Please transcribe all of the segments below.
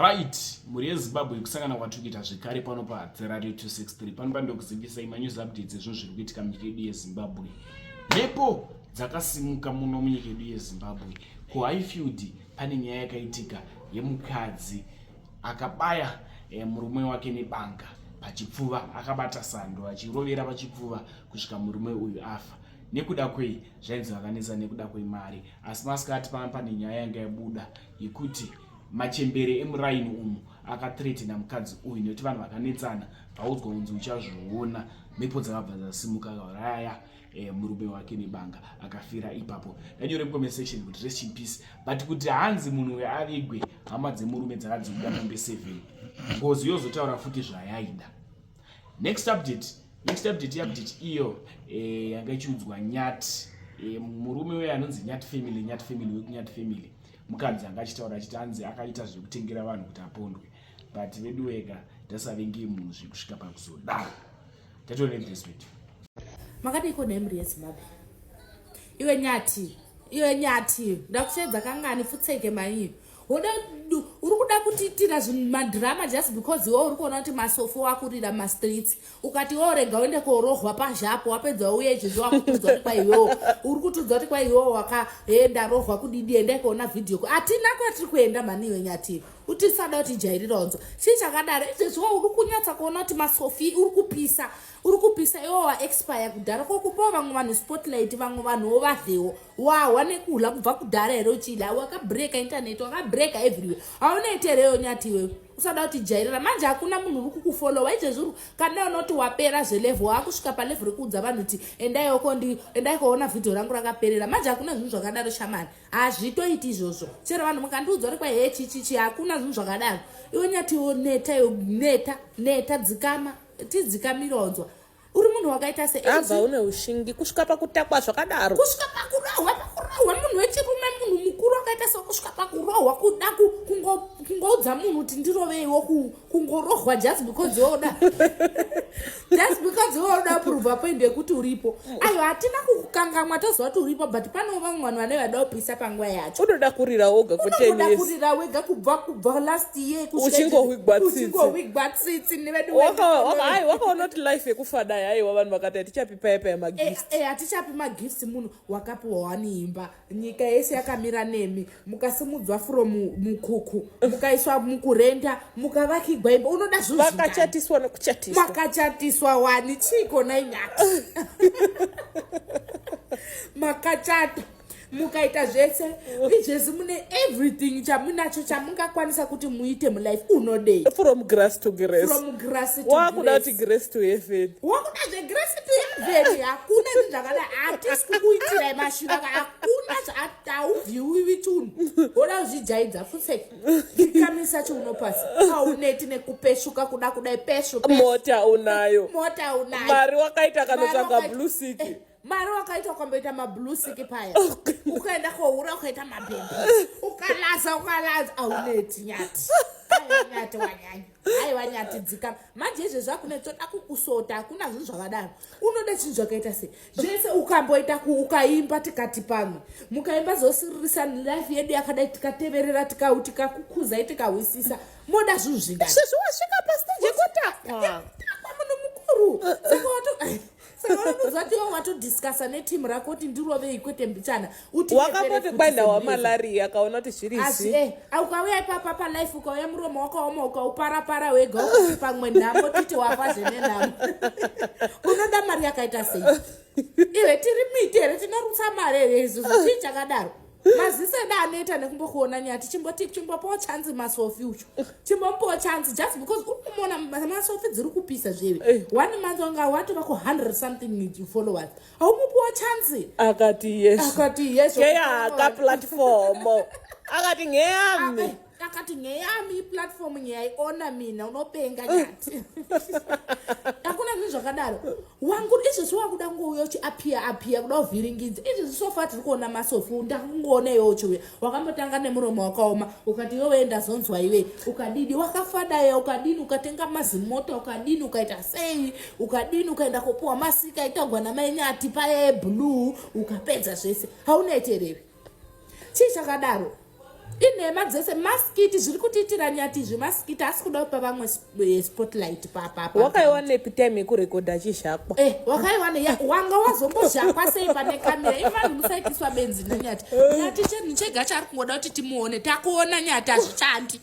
Right, muri yeZimbabwe kusangana kwatikuita zvekare pano paRadio 263 pano pandokuzivisai manews updates ezvinhu zviri kuitika munyika yedu yeZimbabwe. Mhepo dzakasimuka muno munyika yedu yeZimbabwe. KuHighfield pane nyaya yakaitika yemukadzi akabaya murume wake nebanga pachipfuva, akabata sando achirovera pachipfuva kusvika murume uyu afa. Nekuda kwei zvainzi vakanesa nekuda kwemari, asi masikati pane nyaya yanga yabuda yekuti machembere emuraini umu akathreatena mukadzi uyu nekuti vanhu vakanetsana vaudzwa unzi uchazviona. Mhepo dzakabva dzasimuka akauraya murume wake nebanga akafira ipapo. Ndanyore mucomment section kuti rest in peace, but kuti hanzi munhu uyu avigwe, hama dzemurume dzakadziuda mombe 7 ngozi yozotaura futi zvayaida. Next update iyo yanga ichiudzwa Nyati, murume uyu anonzi Nyati family wekuNyati family. Mukadzi anga achitaura achiti hanzi akaita zvekutengera vanhu kuti apondwe, but vedu wega ndasavengi munhu zvekusvika pakuzodaro. Tatone this video. Makadiko nemri yeZimbabwe. Iwe Nyati, ndakushedza kangani futseke maiyo. Uri kuda kutiitira zvimadrama just because iwe uri kuona kuti masofu wakurira mastreets, ukati orega uende korohwa pazhapo wapedza uye izvozvo wakutudzwa kuti kwa iwewo uri kutudzwa kuti kwa iwewo wakaenda rohwa kudidi ende kuona video. Atina kwatiri kuenda mani iwe Nyati, utisada kuti jairironzo chii chakadaro izvozvo uri kunyatsa kuona kuti masofi uri kupisa iwo waexpire kudhara kokupawo vamwe vanhu spotlight, vamwe vanhu wovadhewo wawa nekudla kubva kudhara here uchidla wakabreaka internet, wakabreaka everywhere. Haunoitereyo Nyati iwewe, usada kuti jairira. Manje hakuna munhu uri kukufollowa izvezvo. Kana unoti wapera zvelevel wakusvika palevel rekuudza vanhu kuti endai koona video rangu rakaperera. Manje hakuna zvinhu zvakadaro shamani, hazvitoiti izvozvo. Chero vanhu mukandiudza uri kwa chichi hakuna zvinhu zvakadaro. Iwe Nyati neta dzikama tidzikamironzwa. Uri munhu wakaita se abva une ushingi kusvika pakutakwa zvakadaro, kusvika pakurohwa munhu wechirume, munhu mukuru wakaita se kusvika pakurohwa kuda kungoudza munhu kuti ndiroveiwo kungorohwa just because yoda prova point yekuti uripo. Aiwa, hatina kukukangamwa toziva kuti uripo, but panewo vamwe vanhu vane vada kupisa panguva yacho. unoda kurira woga for 10 years, unoda kurira wega kubva last year uchingohwigwa tsitsi nevedu wakaona kuti life yekufada yaiwa vanhu vakati hatichapi paipa yemagifts. Hatichapi magifts. Munhu wakapiwa waniimba, nyika yese yakamira nemi, mukasimudzwa from mukuku mukaiswa mukurenda mukavakigwa imba. Unoda zvinhu vakachatiswa nekuchatiswa, makachatiswa wani chiko nainyati makachata mukaita zvese izvezi mune everything chamunacho chamungakwanisa kuti muite mulife. Unodei from grass to grass, wakuda kuti grace to heaven, wakuda zvegrace to heaven. Hakuna zvinhu zvakada, hatisi kukuitirai mashiraka, hakuna zvautauvhiwi tunhu. Oda kuzvijaidza futseki ikamisa chiunopasi, hauneti nekupeshuka kuda kudai peshuka. mota unayo, mari wakaita kanotsvaga blue city, mari wakaita ukamboita mablue siki paya, ukaenda kohura ukaita mabhembe, ukalaza hauneti Nyati. Nyati wanyanya, aiwa Nyati dzikama. Manje izvezvi hakunetoda kukusota, hakuna zvinhu zvakadaro. Unoda chinhu zvakaita se zvese ukamboita ukaimba tikati pamwe mukaimba zosiririsa life yedu yakadai tikateverera tikakukuzai tikahwisisa. Moda zvinhu zvingani izvezvi wasvika pastage yekutakwa munhu mukuru. Saka vanokuzva kuti watodiscasa netimu rako kuti ndirovei kwete mbichana. Wakamboti kwaenda wamalaria akaona kuti zvirizi. Ukauya ipapa palife ukauya muromo wakaoma ukauparapara wega ukuti pamwe nhamo titi wafa zvenenhamo. Unoda mari yakaita sei? Iwe tiri miti here tinorutsa mari here izvozvo chii chakadaro? Maziso eda anoita nekumbokuona Nyati chimbopawo chance masofi ucho. Chimbopawo chance just because unomona masofi dziri kupisa zvewe. One month wanga watova ku 100 something followers. Haumupawo chance. Akati yes. Keya aka platform. Akati ngeyami. Akati ngeyami platform nyaiona mina unopenga Nyati. Hakuna zvinhu zvakadaro. Wangu izvozvo wakuda ngouya uchiapia kuda kuvhiringidza. Izvozvo sofa tiri kuona masofi ndakungoona iyocho wakambotanga nemuromo wakaoma ukati iwe enda zonzwa iwe ukadini wakafada ukadini ukatenga mazimota ukadini ukaita sei ukadini ukaenda kopuwa masika itagwa namai Nyati paye blue ukapedza zvese. Haunoiterewe chii chakadaro. inhema dzese maskiti zviri kutiitira nyati zvemaskiti asi kuda kupa vamwe spotlight papapa wakaiwana epitime yekurekodha achizhakwa wakaiwana wanga wazombozhakwa sei pane kamera ivanhu musaitiswa benzi nanyati nyati chinhu chega chari kungoda kuti timuone takuona nyati hazvishandi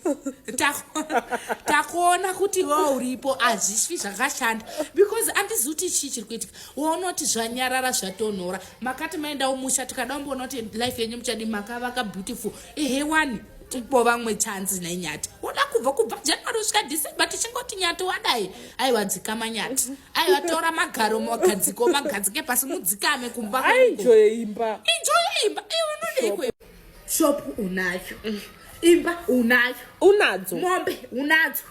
takuona kuti wo uripo hazvisvi zvakashanda because handizivi kuti chii chiri kuitika waonoti zvanyarara zvatonhora makati maenda umusha tikada kumboona kuti life yenyu muchadi makavaka beautiful ehewani tipo vamwe chanzi nenyati uda kubva January kusvika December tichingoti nyati wadai aiwa dzikama nyati aiwa tora magaro magadzike pasi mudzikame kumba enjoy imba unodei shop unayo imba unayo unadzo mombe unadzo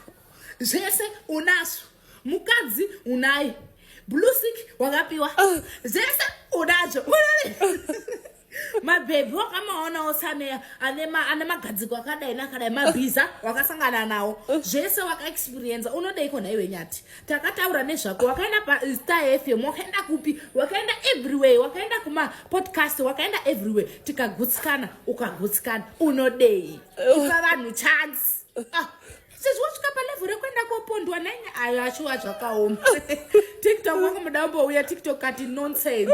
zvese unazo mukadzi unayo blue sick wakapiwa zvese unazo mabhebhi wakamaona osane ane magadziko akadai nakadai mabhiza wakasangana nawo zvese wakaexperience unodei kona iwe nyati takataura nezvako wakaenda paStar FM wakaenda kupi wakaenda everywhere wakaenda kumapodcast wakaenda everywhere tikagutsikana ukagutsikana unodei ipa vanhu chance sizvosvika palevhuri rekuenda kopondwa nanya ayo achiwa zvakaoma tiktok wakamudambouya tiktok kati nonsense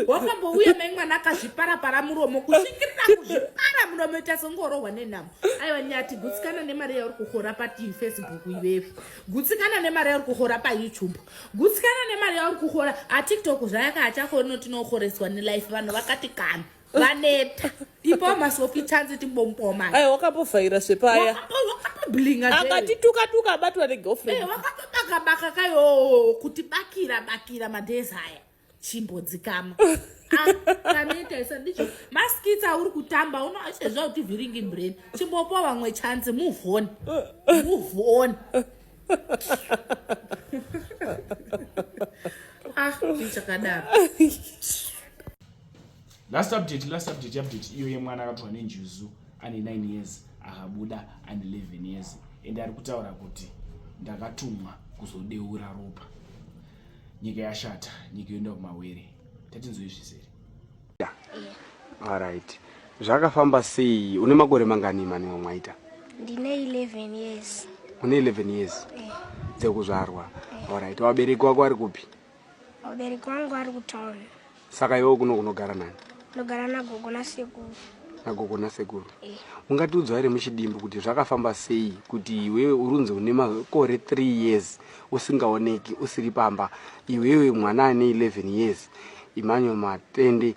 wakambouya maimwana akazviparapara muromo kusvikirira kuzvipara muromo ita sengorohwa nenhamo aiwa nyati gutsikana nemari yauri kukhora Facebook ivevi gutsikana nemari yauri kukhora paYouTube gutsikana nemari yauri kukhora atiktok zvayaka achakona tinokhoreswa nelife vanhu vakati kana vaneta ipo masofi chance timbompoma ayi wakambovhaira zvepaya blinga akatituka abatwa negirlfriend wakatobaka kayo kuti bakira madhezi aya chimbodzikama kaneta isa ndicho maskitsa uri kutamba unoachezva kuti vhiringi brain chimbopa vamwe chance move on ndichakadaro last update iyo yemwana akatwa nenjuzu ane 9 years akabuda ane 11 years ende ari kutaura kuti ndakatumwa kuzodeura ropa nyika yashata nyika yoenda kumawere tatinzwe zviseri alright zvakafamba sei une makore mangani mani wamwaita ndine 11 years une 11 years dzekuzvarwa alright wabereki wako ari kupi wabereki wangu ari kutown saka iwe kuno kunogara nani ndogara nagogo nasekuru nagogo nasekuru ungatiudza here muchidimbu kuti zvakafamba sei kuti iwewe urunzi une makore 3 years usingaoneki usiri pamba iwewe mwana ane 11 years imanyo matende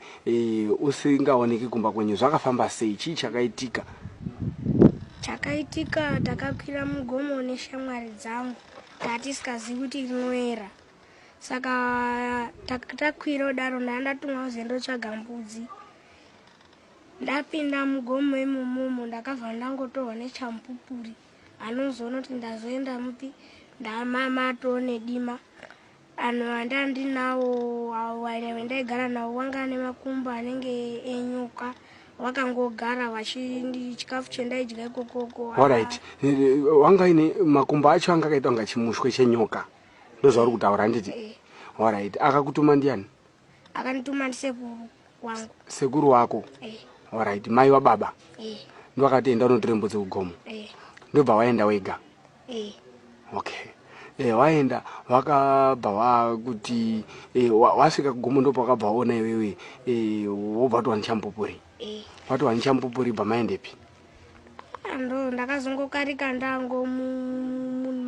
usingaoneki kumba kwenyu zvakafamba sei chii chakaitika takakwira mugomo neshamwari dzangu tatisingazivi kuti rinoera saka takwira daro ndatumwa kuzendotsvaga mbudzi ndapinda mugomo imomomo ndakabva ndangotorwa nechampupuri anozoona kuti ndazoenda mupi ndamamato nedima anhu andandinawo wandaigara nawo wanga nemakumbo anenge enyoka wakangogara chikafu chendaidya ikokoko alright wanga ine makumbo acho anga akaita kunga chimushwe chenyoka ndozvauri kutaura nditi alright akakutuma ndiani akanituma ndisekuru wangu sekuru wako alright mai wababa ndo akati enda unotora mbudzi kugomo ndobva waenda wega okay waenda wakabva wakuti wasvika kugomo ndopa wakabva waona iwewe wobva watova nechampupuri watova nechampupuri bva maendepi ando ndakazongokarika ndango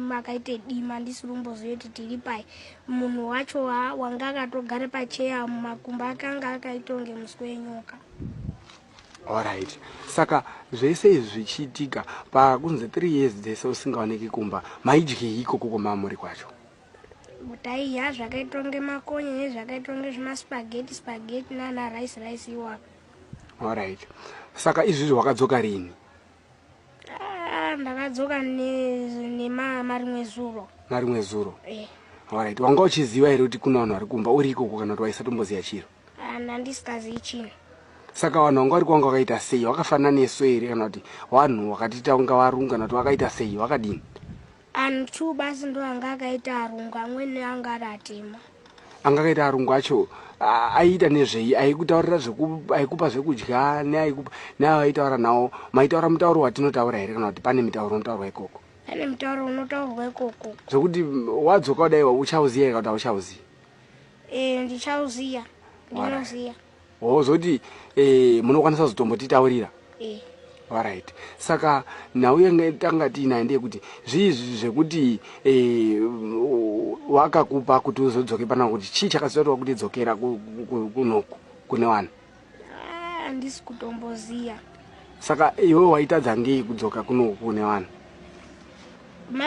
makaite dima ndisiri kumboziva kuti tiri pai munhu wacho wanga akatogare pacheya mumakumbo akanga akaitonge muswe wenyoka alright saka zvese izvi zvichiitika pakunze 3 years dzese usingaoneki kumba maidyi ikoko kwamamuri kwacho taidya zvakaitonge makonye nezvakaitonge zvimaspageti nana rice iwaka alright saka izvizvi wakadzoka rini ndakadzoka nemarimwe zuro alright wanga uchiziva here kuti kuna vanhu vari kumba uri ikoko kana kuti waisatomboziva chiro handisikazivi chino saka vanhu vanga vari kwanga wakaita sei wakafanana nesu here kana kuti vanhu wakatita unga varungu kana kuti wakaita sei wakadini anhu tu basi ndo anga akaita arungu amweni anga ari atema angakaita arungu acho aita nezvei, aikutaurira aikupa zvekudya neaitaura nawo, maitaura mutauro watinotaura here kana kuti pane mitauro unotaurwa ikoko? Pane mutauro unotaurwa ikoko. Zvokuti wadzoka kudaiwa uchauziya here kana kuti hauchauziya? Ndichauziya, ndinoziya. Zoti munokwanisa kuzotombotitaurira? Alright. Saka nauye tanga tiinaye ndeyekuti zviizvi zvekuti wakakupa kuti uzodzoke pana kuti chii chakazotaura kuti dzokera kunoku kune vanhu? Handisi kutomboziya. Saka iwe waitadza ngei kudzoka kunoku kune vanhu?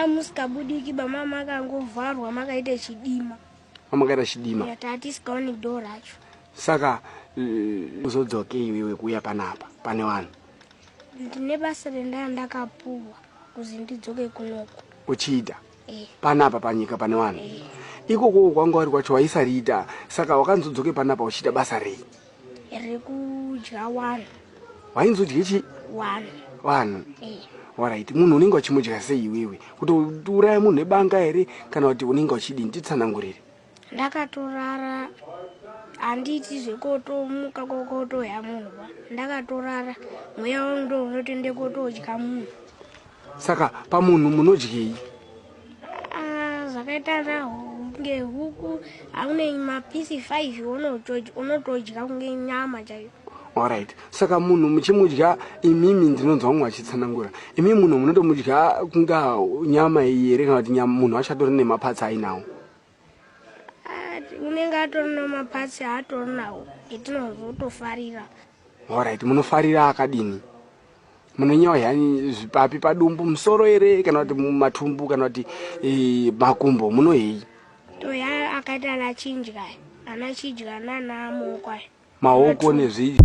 Musikabudiki mama akangovharwa makaita chidima. Makaita chidima? Tatisikaoni doo racho. Saka uzodzoke iwewe kuuya panapa pane vanhu? Ndine basa rendakapuwa kuzi ndidzoke kunoku. Uchiita panapa panyika pane vanhu? Ikoko kwanga wari kwacho waisariita, saka wakanzodzoke panapa uchiita basa rei? Rekudya vanhu. Wainzodye chi? Vanhu. Alright. Munhu unenge uchimudya sei iwewe? Kuti uraya munhu nebanga here kana kuti unenge uchidini? Titsanangurire. Ndakatorara, handiti zvekotomuka kokotoya munhu ba. Ndakatorara, mweya wangu ndo unotoende kotodya munhu. Saka pamunhu munodyei? Zvakaita ngehuku, haune mapisi 5 unotodya kunge nyama chaiyo. Alright. Saka munhu muchimudya, imimi ndinonzwa mumwe achitsanangura. Imi munhu munotomudya kunga nyama iyi here kana kuti munhu achatori nemapatsi ainawo? Unenge atori nemapatsi aatori nawo, etinozotofarira. Alright. Munofarira akadini? Munonyawa yani zvipapi padumbu, musoro here kana kuti mumatumbu kana kuti makumbo munohei? Toya akaita anachidya, anamaoko. Maoko nezvi